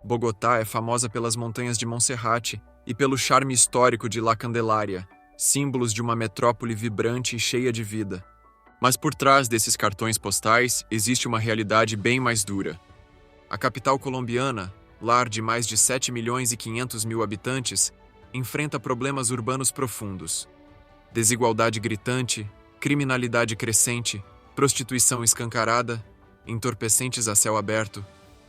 Bogotá é famosa pelas montanhas de Monserrate e pelo charme histórico de La Candelaria, símbolos de uma metrópole vibrante e cheia de vida. Mas por trás desses cartões postais existe uma realidade bem mais dura. A capital colombiana, lar de mais de 7 milhões e 500 mil habitantes, enfrenta problemas urbanos profundos. Desigualdade gritante, criminalidade crescente, prostituição escancarada, entorpecentes a céu aberto,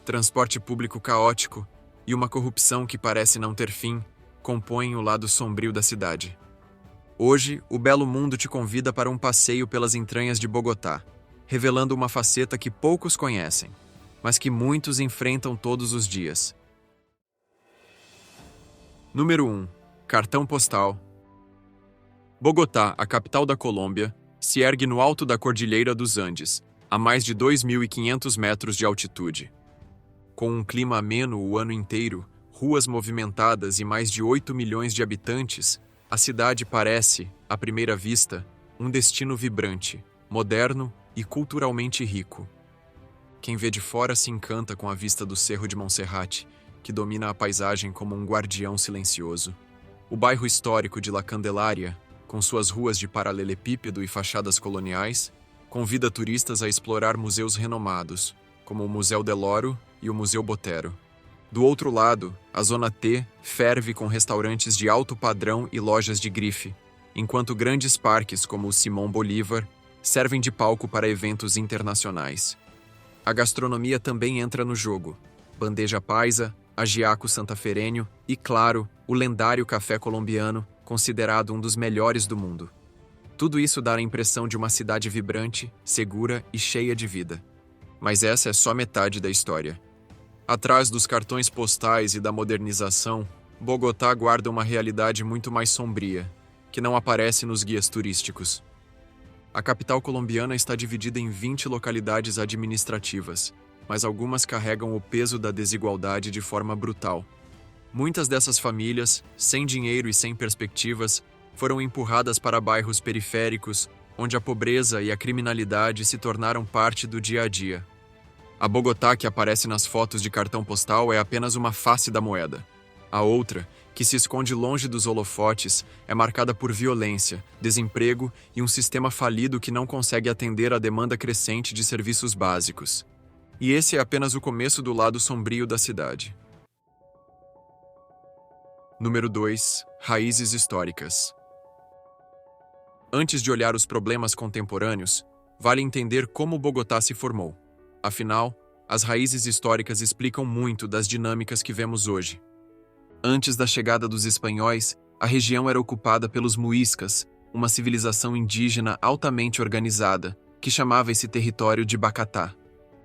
transporte público caótico e uma corrupção que parece não ter fim compõem o lado sombrio da cidade. Hoje, o Belo Mundo te convida para um passeio pelas entranhas de Bogotá, revelando uma faceta que poucos conhecem, mas que muitos enfrentam todos os dias. Número 1. Cartão postal. Bogotá, a capital da Colômbia, se ergue no alto da Cordilheira dos Andes, a mais de 2.500 metros de altitude. Com um clima ameno o ano inteiro, ruas movimentadas e mais de 8 milhões de habitantes, a cidade parece, à primeira vista, um destino vibrante, moderno e culturalmente rico. Quem vê de fora se encanta com a vista do Cerro de Monserrate, que domina a paisagem como um guardião silencioso. O bairro histórico de La Candelaria, com suas ruas de paralelepípedo e fachadas coloniais, convida turistas a explorar museus renomados, como o Museu del Oro e o Museu Botero. Do outro lado, a Zona T ferve com restaurantes de alto padrão e lojas de grife, enquanto grandes parques como o Simón Bolívar servem de palco para eventos internacionais. A gastronomia também entra no jogo. Bandeja paisa, ajiaco santaferenho e, claro, o lendário café colombiano, considerado um dos melhores do mundo. Tudo isso dá a impressão de uma cidade vibrante, segura e cheia de vida. Mas essa é só metade da história. Atrás dos cartões postais e da modernização, Bogotá guarda uma realidade muito mais sombria, que não aparece nos guias turísticos. A capital colombiana está dividida em 20 localidades administrativas, mas algumas carregam o peso da desigualdade de forma brutal. Muitas dessas famílias, sem dinheiro e sem perspectivas, foram empurradas para bairros periféricos, onde a pobreza e a criminalidade se tornaram parte do dia a dia. A Bogotá que aparece nas fotos de cartão postal é apenas uma face da moeda. A outra, que se esconde longe dos holofotes, é marcada por violência, desemprego e um sistema falido que não consegue atender à demanda crescente de serviços básicos. E esse é apenas o começo do lado sombrio da cidade. Número 2. Raízes históricas. Antes de olhar os problemas contemporâneos, vale entender como Bogotá se formou. Afinal, as raízes históricas explicam muito das dinâmicas que vemos hoje. Antes da chegada dos espanhóis, a região era ocupada pelos muiscas, uma civilização indígena altamente organizada, que chamava esse território de Bacatá.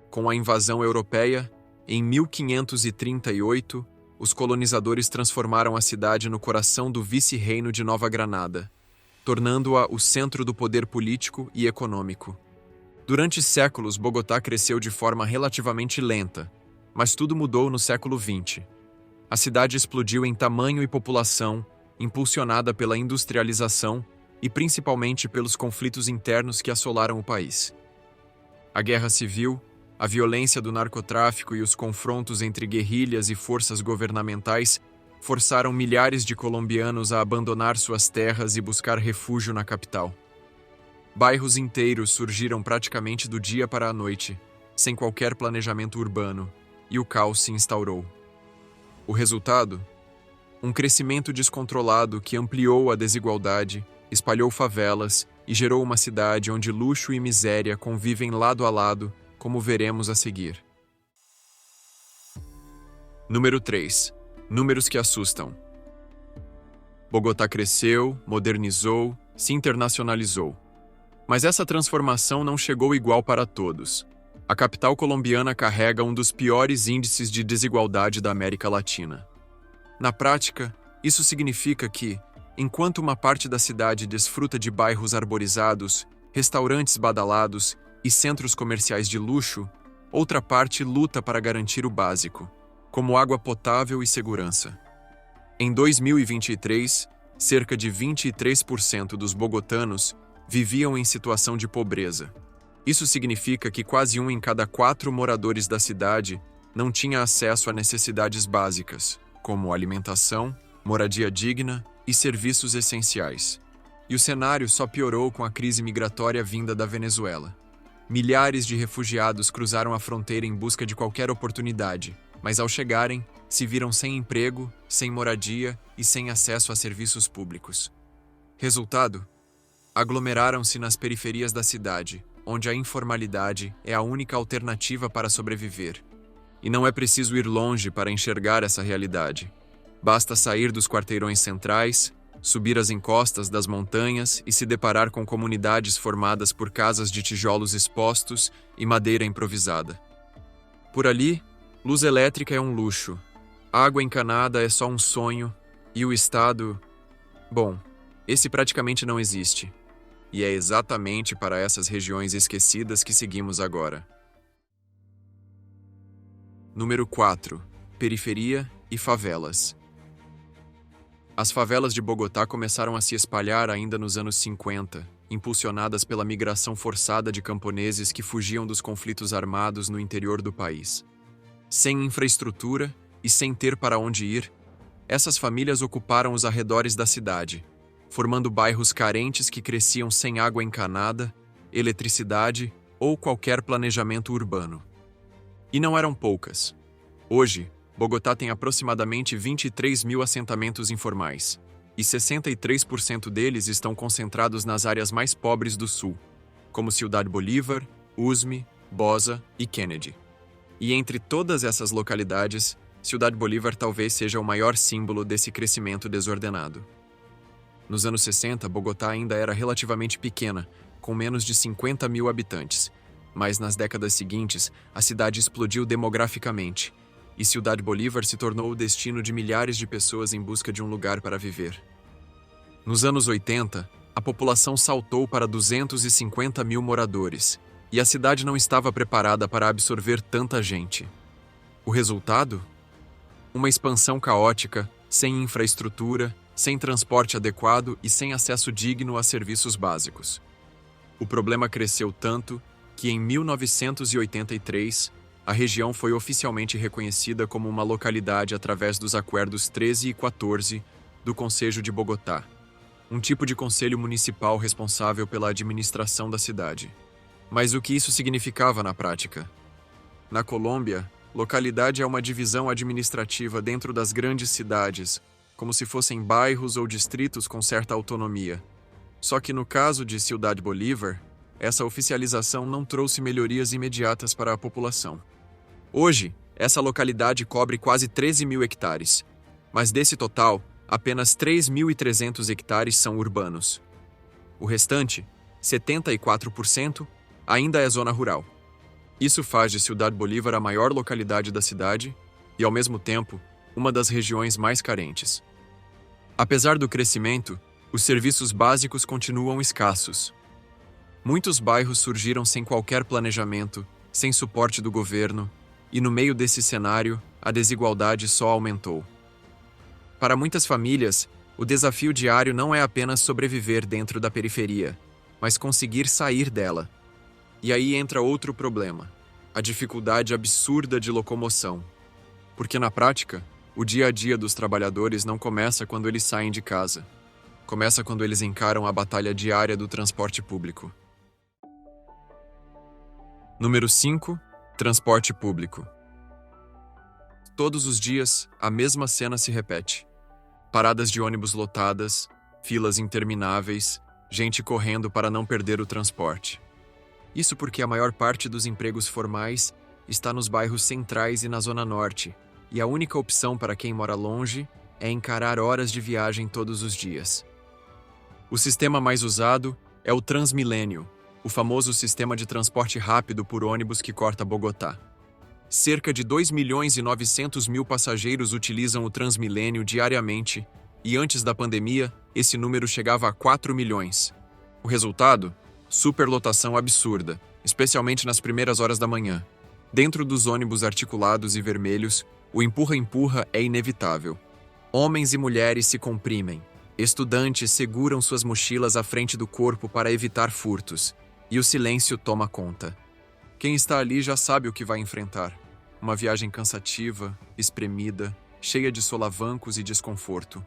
Com a invasão europeia, em 1538, os colonizadores transformaram a cidade no coração do vice-reino de Nova Granada, tornando-a o centro do poder político e econômico. Durante séculos, Bogotá cresceu de forma relativamente lenta, mas tudo mudou no século XX. A cidade explodiu em tamanho e população, impulsionada pela industrialização e principalmente pelos conflitos internos que assolaram o país. A guerra civil, a violência do narcotráfico e os confrontos entre guerrilhas e forças governamentais forçaram milhares de colombianos a abandonar suas terras e buscar refúgio na capital. Bairros inteiros surgiram praticamente do dia para a noite, sem qualquer planejamento urbano, e o caos se instaurou. O resultado? Um crescimento descontrolado que ampliou a desigualdade, espalhou favelas e gerou uma cidade onde luxo e miséria convivem lado a lado, como veremos a seguir. Número 3. Números que assustam. Bogotá cresceu, modernizou, se internacionalizou. Mas essa transformação não chegou igual para todos. A capital colombiana carrega um dos piores índices de desigualdade da América Latina. Na prática, isso significa que, enquanto uma parte da cidade desfruta de bairros arborizados, restaurantes badalados e centros comerciais de luxo, outra parte luta para garantir o básico, como água potável e segurança. Em 2023, cerca de 23% dos bogotanos viviam em situação de pobreza. Isso significa que quase 1 em cada 4 moradores da cidade não tinha acesso a necessidades básicas, como alimentação, moradia digna e serviços essenciais. E o cenário só piorou com a crise migratória vinda da Venezuela. Milhares de refugiados cruzaram a fronteira em busca de qualquer oportunidade, mas ao chegarem, se viram sem emprego, sem moradia e sem acesso a serviços públicos. Resultado? Aglomeraram-se nas periferias da cidade, onde a informalidade é a única alternativa para sobreviver. E não é preciso ir longe para enxergar essa realidade. Basta sair dos quarteirões centrais, subir as encostas das montanhas e se deparar com comunidades formadas por casas de tijolos expostos e madeira improvisada. Por ali, luz elétrica é um luxo, água encanada é só um sonho e o Estado... Bom, esse praticamente não existe. E é exatamente para essas regiões esquecidas que seguimos agora. Número 4. Periferia e favelas. As favelas de Bogotá começaram a se espalhar ainda nos anos 50, impulsionadas pela migração forçada de camponeses que fugiam dos conflitos armados no interior do país. Sem infraestrutura e sem ter para onde ir, essas famílias ocuparam os arredores da cidade, formando bairros carentes que cresciam sem água encanada, eletricidade ou qualquer planejamento urbano. E não eram poucas. Hoje, Bogotá tem aproximadamente 23 mil assentamentos informais, e 63% deles estão concentrados nas áreas mais pobres do sul, como Ciudad Bolívar, Usme, Bosa e Kennedy. E entre todas essas localidades, Ciudad Bolívar talvez seja o maior símbolo desse crescimento desordenado. Nos anos 60, Bogotá ainda era relativamente pequena, com menos de 50 mil habitantes, mas nas décadas seguintes, a cidade explodiu demograficamente, e Ciudad Bolívar se tornou o destino de milhares de pessoas em busca de um lugar para viver. Nos anos 80, a população saltou para 250 mil moradores, e a cidade não estava preparada para absorver tanta gente. O resultado? Uma expansão caótica, sem infraestrutura, sem transporte adequado e sem acesso digno a serviços básicos. O problema cresceu tanto que, em 1983, a região foi oficialmente reconhecida como uma localidade através dos Acordos 13 e 14 do Conselho de Bogotá, um tipo de conselho municipal responsável pela administração da cidade. Mas o que isso significava na prática? Na Colômbia, localidade é uma divisão administrativa dentro das grandes cidades, como se fossem bairros ou distritos com certa autonomia. Só que no caso de Ciudad Bolívar, essa oficialização não trouxe melhorias imediatas para a população. Hoje, essa localidade cobre quase 13 mil hectares, mas desse total, apenas 3.300 hectares são urbanos. O restante, 74%, ainda é zona rural. Isso faz de Ciudad Bolívar a maior localidade da cidade e, ao mesmo tempo, uma das regiões mais carentes. Apesar do crescimento, os serviços básicos continuam escassos. Muitos bairros surgiram sem qualquer planejamento, sem suporte do governo, e no meio desse cenário, a desigualdade só aumentou. Para muitas famílias, o desafio diário não é apenas sobreviver dentro da periferia, mas conseguir sair dela. E aí entra outro problema, a dificuldade absurda de locomoção. Porque na prática, o dia a dia dos trabalhadores não começa quando eles saem de casa. Começa quando eles encaram a batalha diária do transporte público. Número 5. Transporte público. Todos os dias, a mesma cena se repete. Paradas de ônibus lotadas, filas intermináveis, gente correndo para não perder o transporte. Isso porque a maior parte dos empregos formais está nos bairros centrais e na Zona Norte, e a única opção para quem mora longe é encarar horas de viagem todos os dias. O sistema mais usado é o Transmilênio, o famoso sistema de transporte rápido por ônibus que corta Bogotá. Cerca de 2.900.000 passageiros utilizam o Transmilênio diariamente, e antes da pandemia, esse número chegava a 4 milhões. O resultado? Superlotação absurda, especialmente nas primeiras horas da manhã. Dentro dos ônibus articulados e vermelhos, o empurra-empurra é inevitável. Homens e mulheres se comprimem. Estudantes seguram suas mochilas à frente do corpo para evitar furtos, e o silêncio toma conta. Quem está ali já sabe o que vai enfrentar. Uma viagem cansativa, espremida, cheia de solavancos e desconforto.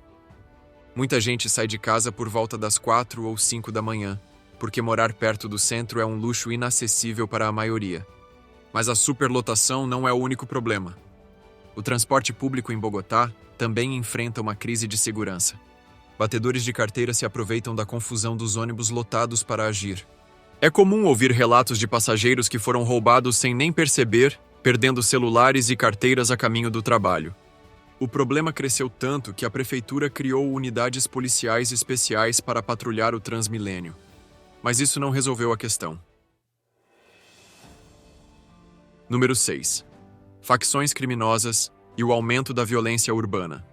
Muita gente sai de casa por volta das 4 ou 5 da manhã, porque morar perto do centro é um luxo inacessível para a maioria. Mas a superlotação não é o único problema. O transporte público em Bogotá também enfrenta uma crise de segurança. Batedores de carteira se aproveitam da confusão dos ônibus lotados para agir. É comum ouvir relatos de passageiros que foram roubados sem nem perceber, perdendo celulares e carteiras a caminho do trabalho. O problema cresceu tanto que a prefeitura criou unidades policiais especiais para patrulhar o Transmilênio. Mas isso não resolveu a questão. Número 6. Facções criminosas e o aumento da violência urbana.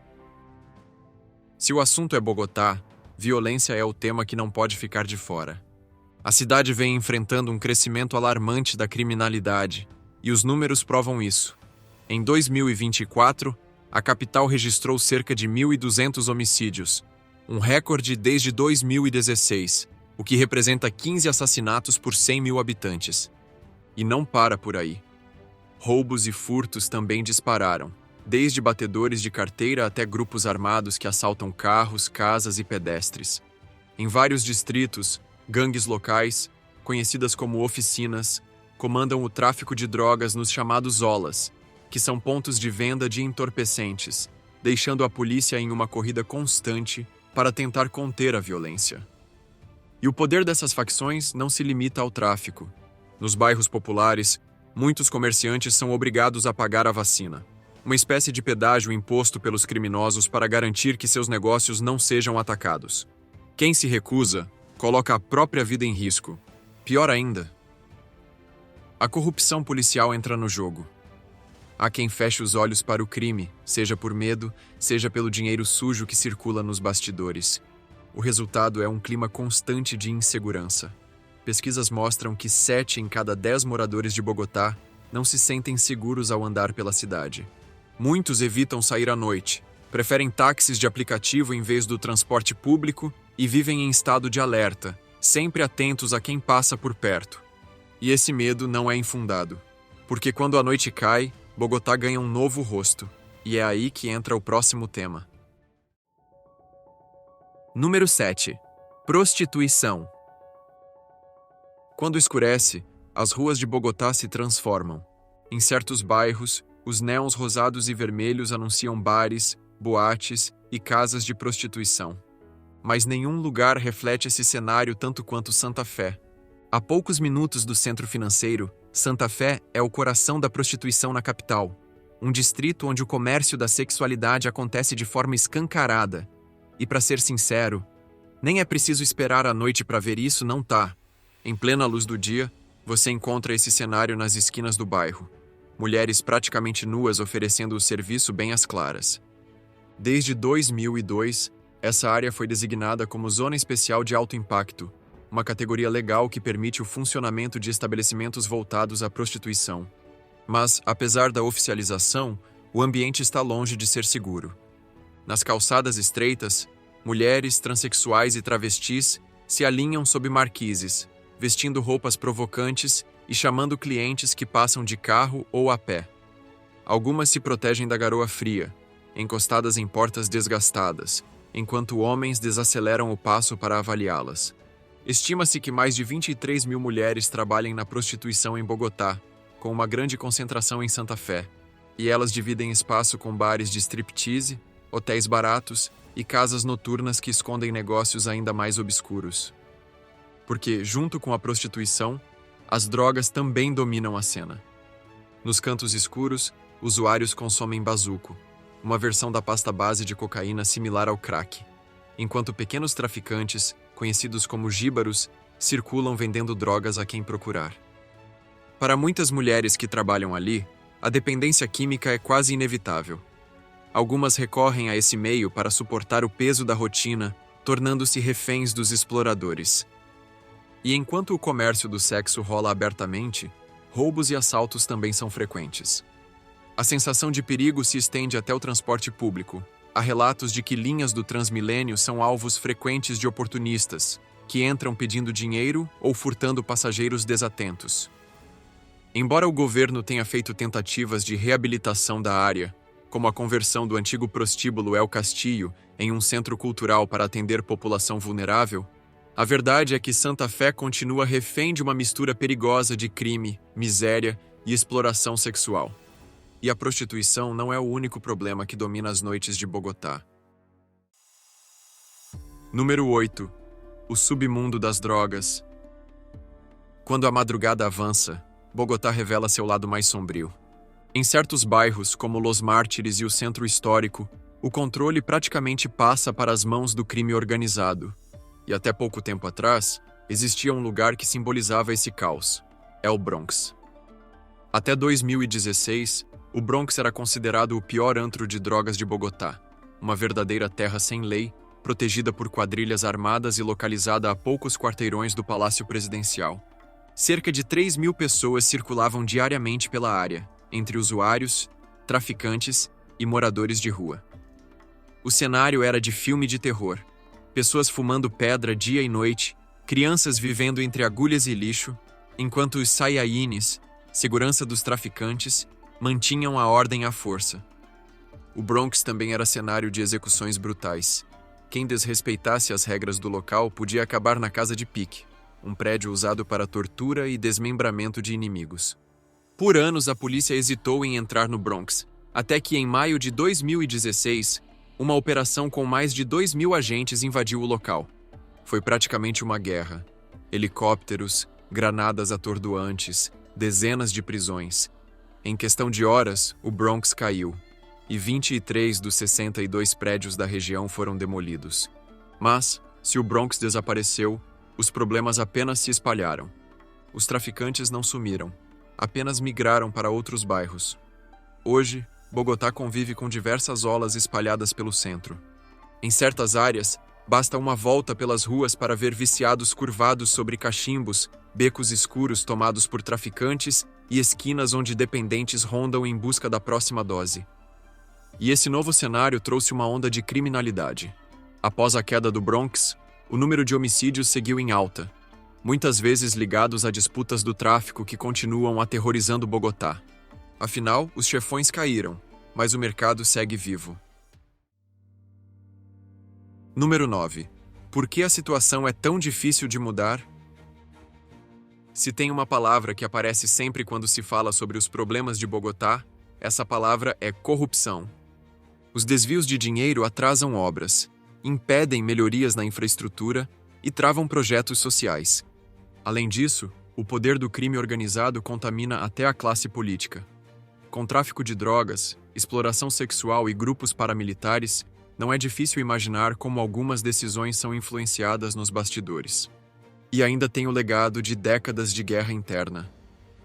Se o assunto é Bogotá, violência é o tema que não pode ficar de fora. A cidade vem enfrentando um crescimento alarmante da criminalidade, e os números provam isso. Em 2024, a capital registrou cerca de 1.200 homicídios, um recorde desde 2016, o que representa 15 assassinatos por 100 mil habitantes. E não para por aí. Roubos e furtos também dispararam, desde batedores de carteira até grupos armados que assaltam carros, casas e pedestres. Em vários distritos, gangues locais, conhecidas como oficinas, comandam o tráfico de drogas nos chamados olas, que são pontos de venda de entorpecentes, deixando a polícia em uma corrida constante para tentar conter a violência. E o poder dessas facções não se limita ao tráfico. Nos bairros populares, muitos comerciantes são obrigados a pagar a vacina, uma espécie de pedágio imposto pelos criminosos para garantir que seus negócios não sejam atacados. Quem se recusa, coloca a própria vida em risco. Pior ainda, a corrupção policial entra no jogo. Há quem feche os olhos para o crime, seja por medo, seja pelo dinheiro sujo que circula nos bastidores. O resultado é um clima constante de insegurança. Pesquisas mostram que 7 em cada 10 moradores de Bogotá não se sentem seguros ao andar pela cidade. Muitos evitam sair à noite, preferem táxis de aplicativo em vez do transporte público e vivem em estado de alerta, sempre atentos a quem passa por perto. E esse medo não é infundado, porque quando a noite cai, Bogotá ganha um novo rosto, e é aí que entra o próximo tema. Número 7. Prostituição. Quando escurece, as ruas de Bogotá se transformam. Em certos bairros, os neons rosados e vermelhos anunciam bares, boates e casas de prostituição. Mas nenhum lugar reflete esse cenário tanto quanto Santa Fé. A poucos minutos do centro financeiro, Santa Fé é o coração da prostituição na capital, um distrito onde o comércio da sexualidade acontece de forma escancarada. E para ser sincero, nem é preciso esperar a noite para ver isso, não tá. Em plena luz do dia, você encontra esse cenário nas esquinas do bairro. Mulheres praticamente nuas oferecendo o serviço bem às claras. Desde 2002, essa área foi designada como Zona Especial de Alto Impacto, uma categoria legal que permite o funcionamento de estabelecimentos voltados à prostituição. Mas, apesar da oficialização, o ambiente está longe de ser seguro. Nas calçadas estreitas, mulheres, transexuais e travestis se alinham sob marquises, vestindo roupas provocantes e chamando clientes que passam de carro ou a pé. Algumas se protegem da garoa fria, encostadas em portas desgastadas, enquanto homens desaceleram o passo para avaliá-las. Estima-se que mais de 23 mil mulheres trabalhem na prostituição em Bogotá, com uma grande concentração em Santa Fé, e elas dividem espaço com bares de striptease, hotéis baratos e casas noturnas que escondem negócios ainda mais obscuros. Porque, junto com a prostituição, as drogas também dominam a cena. Nos cantos escuros, usuários consomem bazuco, uma versão da pasta base de cocaína similar ao crack, enquanto pequenos traficantes, conhecidos como jíbaros, circulam vendendo drogas a quem procurar. Para muitas mulheres que trabalham ali, a dependência química é quase inevitável. Algumas recorrem a esse meio para suportar o peso da rotina, tornando-se reféns dos exploradores. E enquanto o comércio do sexo rola abertamente, roubos e assaltos também são frequentes. A sensação de perigo se estende até o transporte público. Há relatos de que linhas do Transmilênio são alvos frequentes de oportunistas, que entram pedindo dinheiro ou furtando passageiros desatentos. Embora o governo tenha feito tentativas de reabilitação da área, como a conversão do antigo prostíbulo El Castillo em um centro cultural para atender população vulnerável, a verdade é que Santa Fé continua refém de uma mistura perigosa de crime, miséria e exploração sexual. E a prostituição não é o único problema que domina as noites de Bogotá. Número 8. O submundo das drogas. Quando a madrugada avança, Bogotá revela seu lado mais sombrio. Em certos bairros, como Los Mártires e o Centro Histórico, o controle praticamente passa para as mãos do crime organizado. E até pouco tempo atrás, existia um lugar que simbolizava esse caos: El Bronx. Até 2016, o Bronx era considerado o pior antro de drogas de Bogotá, uma verdadeira terra sem lei, protegida por quadrilhas armadas e localizada a poucos quarteirões do Palácio Presidencial. Cerca de 3.000 pessoas circulavam diariamente pela área, entre usuários, traficantes e moradores de rua. O cenário era de filme de terror. Pessoas fumando pedra dia e noite, crianças vivendo entre agulhas e lixo, enquanto os Saiyajines, segurança dos traficantes, mantinham a ordem à força. O Bronx também era cenário de execuções brutais. Quem desrespeitasse as regras do local podia acabar na casa de pique, um prédio usado para tortura e desmembramento de inimigos. Por anos, a polícia hesitou em entrar no Bronx, até que em maio de 2016, uma operação com mais de 2.000 agentes invadiu o local. Foi praticamente uma guerra. Helicópteros, granadas atordoantes, dezenas de prisões. Em questão de horas, o Bronx caiu, e 23 dos 62 prédios da região foram demolidos. Mas, se o Bronx desapareceu, os problemas apenas se espalharam. Os traficantes não sumiram, apenas migraram para outros bairros. Hoje, Bogotá convive com diversas olas espalhadas pelo centro. Em certas áreas, basta uma volta pelas ruas para ver viciados curvados sobre cachimbos, becos escuros tomados por traficantes e esquinas onde dependentes rondam em busca da próxima dose. E esse novo cenário trouxe uma onda de criminalidade. Após a queda do Bronx, o número de homicídios seguiu em alta, muitas vezes ligados a disputas do tráfico que continuam aterrorizando Bogotá. Afinal, os chefões caíram, mas o mercado segue vivo. Número 9. Por que a situação é tão difícil de mudar? Se tem uma palavra que aparece sempre quando se fala sobre os problemas de Bogotá, essa palavra é corrupção. Os desvios de dinheiro atrasam obras, impedem melhorias na infraestrutura e travam projetos sociais. Além disso, o poder do crime organizado contamina até a classe política. Com tráfico de drogas, exploração sexual e grupos paramilitares, não é difícil imaginar como algumas decisões são influenciadas nos bastidores. E ainda tem o legado de décadas de guerra interna.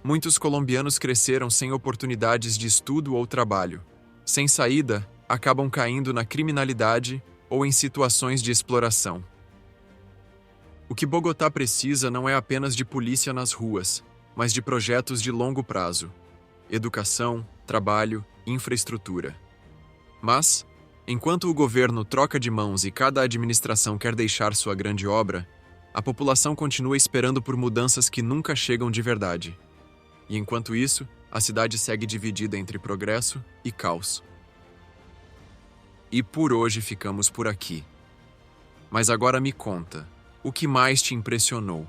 Muitos colombianos cresceram sem oportunidades de estudo ou trabalho. Sem saída, acabam caindo na criminalidade ou em situações de exploração. O que Bogotá precisa não é apenas de polícia nas ruas, mas de projetos de longo prazo: educação, trabalho, infraestrutura. Mas, enquanto o governo troca de mãos e cada administração quer deixar sua grande obra, a população continua esperando por mudanças que nunca chegam de verdade. E enquanto isso, a cidade segue dividida entre progresso e caos. E por hoje ficamos por aqui. Mas agora me conta, o que mais te impressionou?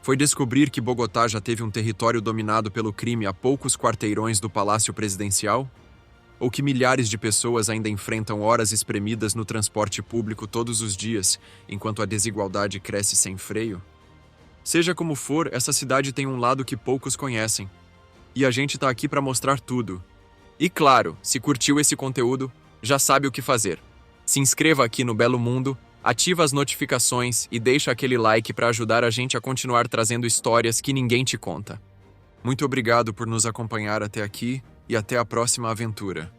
Foi descobrir que Bogotá já teve um território dominado pelo crime a poucos quarteirões do Palácio Presidencial? Ou que milhares de pessoas ainda enfrentam horas espremidas no transporte público todos os dias, enquanto a desigualdade cresce sem freio? Seja como for, essa cidade tem um lado que poucos conhecem. E a gente tá aqui para mostrar tudo. E claro, se curtiu esse conteúdo, já sabe o que fazer. Se inscreva aqui no Belo Mundo, ativa as notificações e deixa aquele like para ajudar a gente a continuar trazendo histórias que ninguém te conta. Muito obrigado por nos acompanhar até aqui e até a próxima aventura.